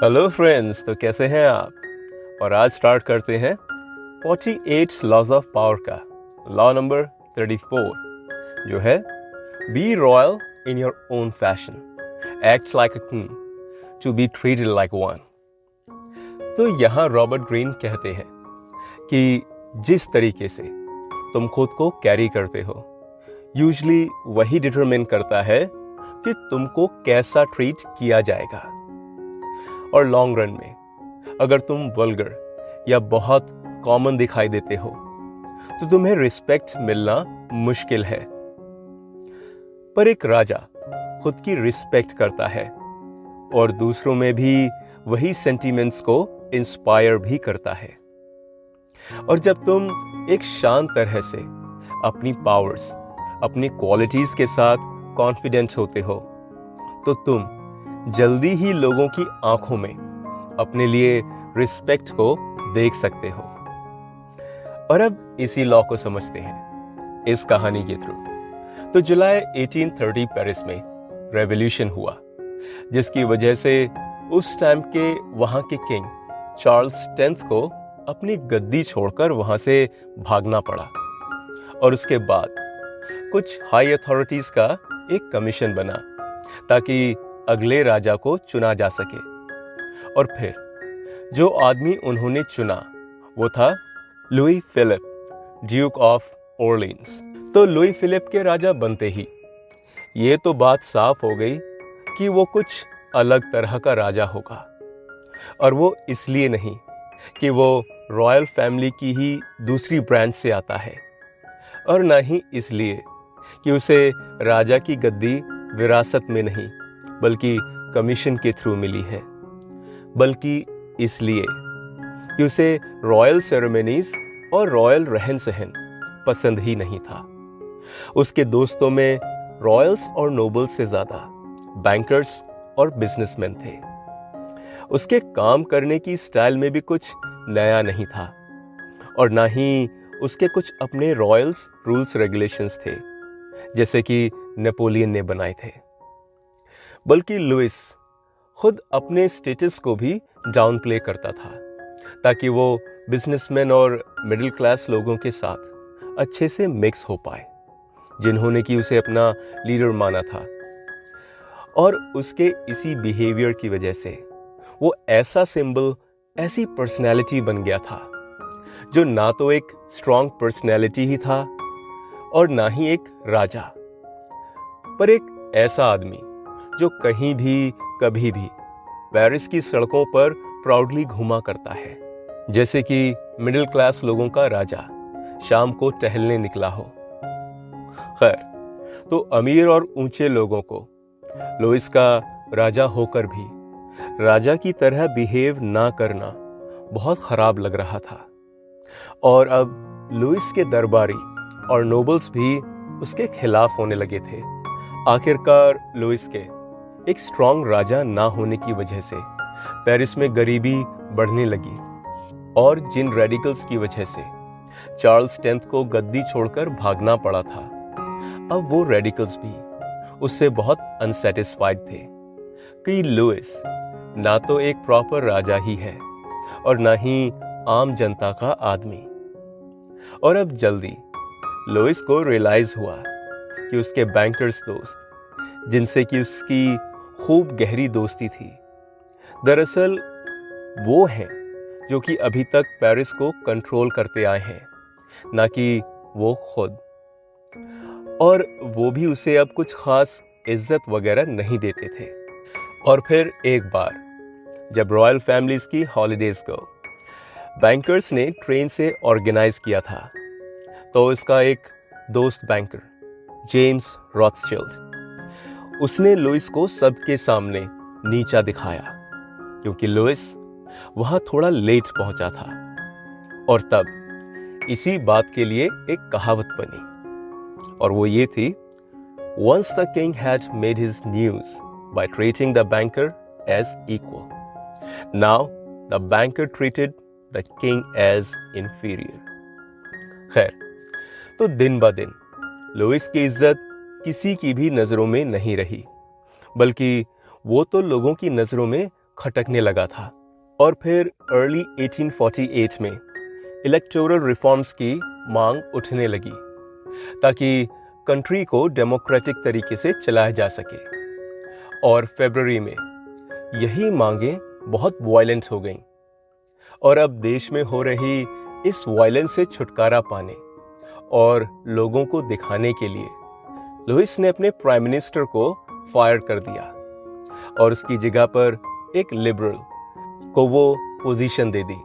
Hello friends, तो कैसे हैं आप। और आज स्टार्ट करते हैं 48 लॉज ऑफ पावर का लॉ नंबर 34, जो है be royal in your own fashion, act like a king, to be treated like one. तो यहाँ रॉबर्ट ग्रीन कहते हैं कि जिस तरीके से तुम खुद को कैरी करते हो यूजली वही डिटरमिन करता है कि तुमको कैसा ट्रीट किया जाएगा। और लॉन्ग रन में अगर तुम वल्गर या बहुत कॉमन दिखाई देते हो तो तुम्हें रिस्पेक्ट मिलना मुश्किल है। पर एक राजा खुद की रिस्पेक्ट करता है और दूसरों में भी वही सेंटिमेंट्स को इंस्पायर भी करता है। और जब तुम एक शांत तरह से अपनी पावर्स, अपनी क्वालिटीज के साथ कॉन्फिडेंट होते हो तो तुम जल्दी ही लोगों की आंखों में अपने लिए रिस्पेक्ट को देख सकते हो। और अब इसी लॉ को समझते हैं इस कहानी के थ्रू। तो जुलाई 1830 पेरिस में रेवोल्यूशन हुआ, जिसकी वजह से उस टाइम के वहां के किंग चार्ल्स 10th को अपनी गद्दी छोड़कर वहां से भागना पड़ा। और उसके बाद कुछ हाई अथॉरिटीज का एक कमीशन बना ताकि अगले राजा को चुना जा सके। और फिर जो आदमी उन्होंने चुना वो था Louis Philippe, Duke of Orleans. तो लुई फिलिप के राजा बनते ही ये तो बात साफ हो गई कि वो कुछ अलग तरह का राजा होगा। और वो इसलिए नहीं कि वो रॉयल फैमिली की ही दूसरी ब्रांच से आता है, और ना ही इसलिए कि उसे राजा की गद्दी विरासत में नहीं बल्कि कमीशन के थ्रू मिली है, बल्कि इसलिए कि उसे रॉयल सेरेमनीज और रॉयल रहन सहन पसंद ही नहीं था। उसके दोस्तों में रॉयल्स और नोबल्स से ज्यादा बैंकर्स और बिजनेसमैन थे। उसके काम करने की स्टाइल में भी कुछ नया नहीं था, और ना ही उसके कुछ अपने रॉयल्स रूल्स रेगुलेशंस थे जैसे कि नेपोलियन ने बनाए थे। बल्कि लुइस खुद अपने स्टेटस को भी डाउन प्ले करता था ताकि वो बिजनेसमैन और मिडिल क्लास लोगों के साथ अच्छे से मिक्स हो पाए, जिन्होंने कि उसे अपना लीडर माना था। और उसके इसी बिहेवियर की वजह से वो ऐसा सिंबल, ऐसी पर्सनैलिटी बन गया था जो ना तो एक स्ट्रॉन्ग पर्सनैलिटी ही था और ना ही एक राजा, पर एक ऐसा आदमी जो कहीं भी कभी भी पेरिस की सड़कों पर प्राउडली घूमा करता है, जैसे कि मिडिल क्लास लोगों का राजा शाम को टहलने निकला हो। खैर, तो अमीर और ऊंचे लोगों को लुइस का राजा होकर भी राजा की तरह बिहेव ना करना बहुत खराब लग रहा था। और अब लुइस के दरबारी और नोबल्स भी उसके खिलाफ होने लगे थे। आखिरकार लुइस के एक स्ट्रॉन्ग राजा ना होने की वजह से पेरिस में गरीबी बढ़ने लगी, और जिन रेडिकल्स की वजह से चार्ल्स 10th को गद्दी छोड़कर भागना पड़ा था, अब वो रेडिकल्स भी उससे बहुत अनसेटिस्फाइड थे कि लुइस ना तो एक प्रॉपर राजा ही है और ना ही आम जनता का आदमी। और अब जल्दी लुइस को रियलाइज हुआ कि उसके बैंकर्स दोस्त, जिनसे कि उसकी खूब गहरी दोस्ती थी, दरअसल वो हैं जो कि अभी तक पेरिस को कंट्रोल करते आए हैं, ना कि वो खुद। और वो भी उसे अब कुछ खास इज्जत वगैरह नहीं देते थे। और फिर एक बार जब रॉयल फैमिलीज की हॉलीडेज को बैंकर्स ने ट्रेन से ऑर्गेनाइज किया था, तो उसका एक दोस्त बैंकर जेम्स रॉथस्चिल्ड, उसने लुइस को सबके सामने नीचा दिखाया क्योंकि लुइस वहां थोड़ा लेट पहुंचा था। और तब इसी बात के लिए एक कहावत बनी, और वो ये थी, once the king had made his news by treating the banker as equal, now the banker treated the king as inferior. खैर, तो दिन ब दिन लुइस की इज्जत किसी की भी नजरों में नहीं रही, बल्कि वो तो लोगों की नजरों में खटकने लगा था। और फिर अर्ली 1848 में इलेक्टोरल रिफॉर्म्स की मांग उठने लगी ताकि कंट्री को डेमोक्रेटिक तरीके से चलाया जा सके। और फरवरी में यही मांगें बहुत वायलेंट हो गईं। और अब देश में हो रही इस वायलेंस से छुटकारा पाने और लोगों को दिखाने के लिए लुइस ने अपने प्राइम मिनिस्टर को फायर कर दिया और उसकी जगह पर एक लिबरल को वो पोजीशन दे दी।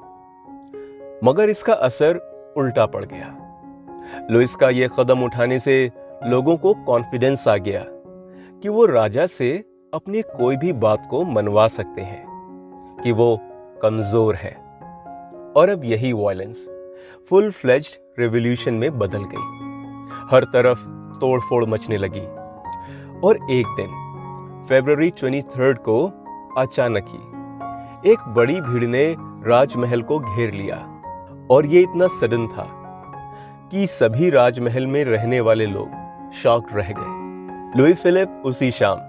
मगर इसका असर उल्टा पड़ गया। लुइस का ये कदम उठाने से लोगों को कॉन्फिडेंस आ गया कि वो राजा से अपनी कोई भी बात को मनवा सकते हैं, कि वो कमजोर है। और अब यही वायलेंस फुल फ्लेज्ड रेवोल्यूशन में बदल गई। हर तरफ तोड़फोड़ मचने लगी। और एक दिन फरवरी 23 को अचानक ही एक बड़ी भीड़ ने राजमहल को घेर लिया। और ये इतना सडन था कि सभी राजमहल में रहने वाले लोग शॉक्ड रह गए। लुई फिलिप उसी शाम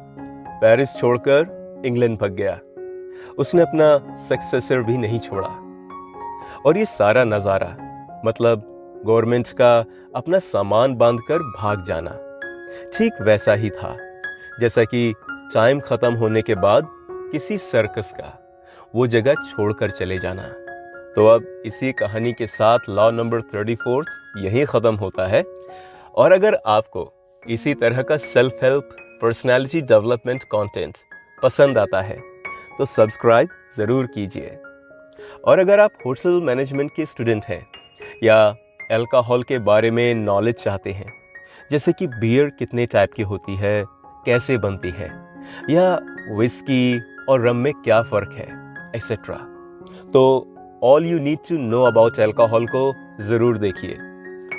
पेरिस छोड़कर इंग्लैंड भाग गया। उसने अपना सक्सेसर भी नहीं छोड़ा। और ये सारा नजारा मतलब गवर्नमेंट का अपना सामान बांधकर भाग जाना ठीक वैसा ही था जैसा कि टाइम खत्म होने के बाद किसी सर्कस का वो जगह छोड़कर चले जाना। तो अब इसी कहानी के साथ लॉ नंबर 34 यहीं खत्म होता है। और अगर आपको इसी तरह का self help personality development content पसंद आता है तो सब्सक्राइब ज़रूर कीजिए। और अगर आप होटल मैनेजमेंट के स्टूडेंट हैं या अल्कोहल के बारे में नॉलेज चाहते हैं, जैसे कि बियर कितने टाइप की होती है, कैसे बनती है, या विस्की और रम में क्या फ़र्क है, एक्सेट्रा, तो all you need to know about alcohol को ज़रूर देखिए,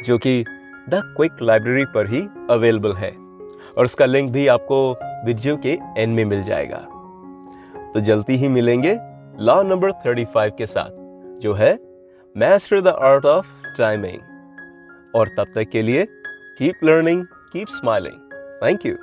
जो कि द क्विक लाइब्रेरी पर ही अवेलेबल है। और उसका लिंक भी आपको वीडियो के एंड में मिल जाएगा। तो जल्दी ही मिलेंगे लॉ नंबर 35 के साथ, जो है master the art of timing. और तब तक के लिए keep learning, keep smiling. Thank you.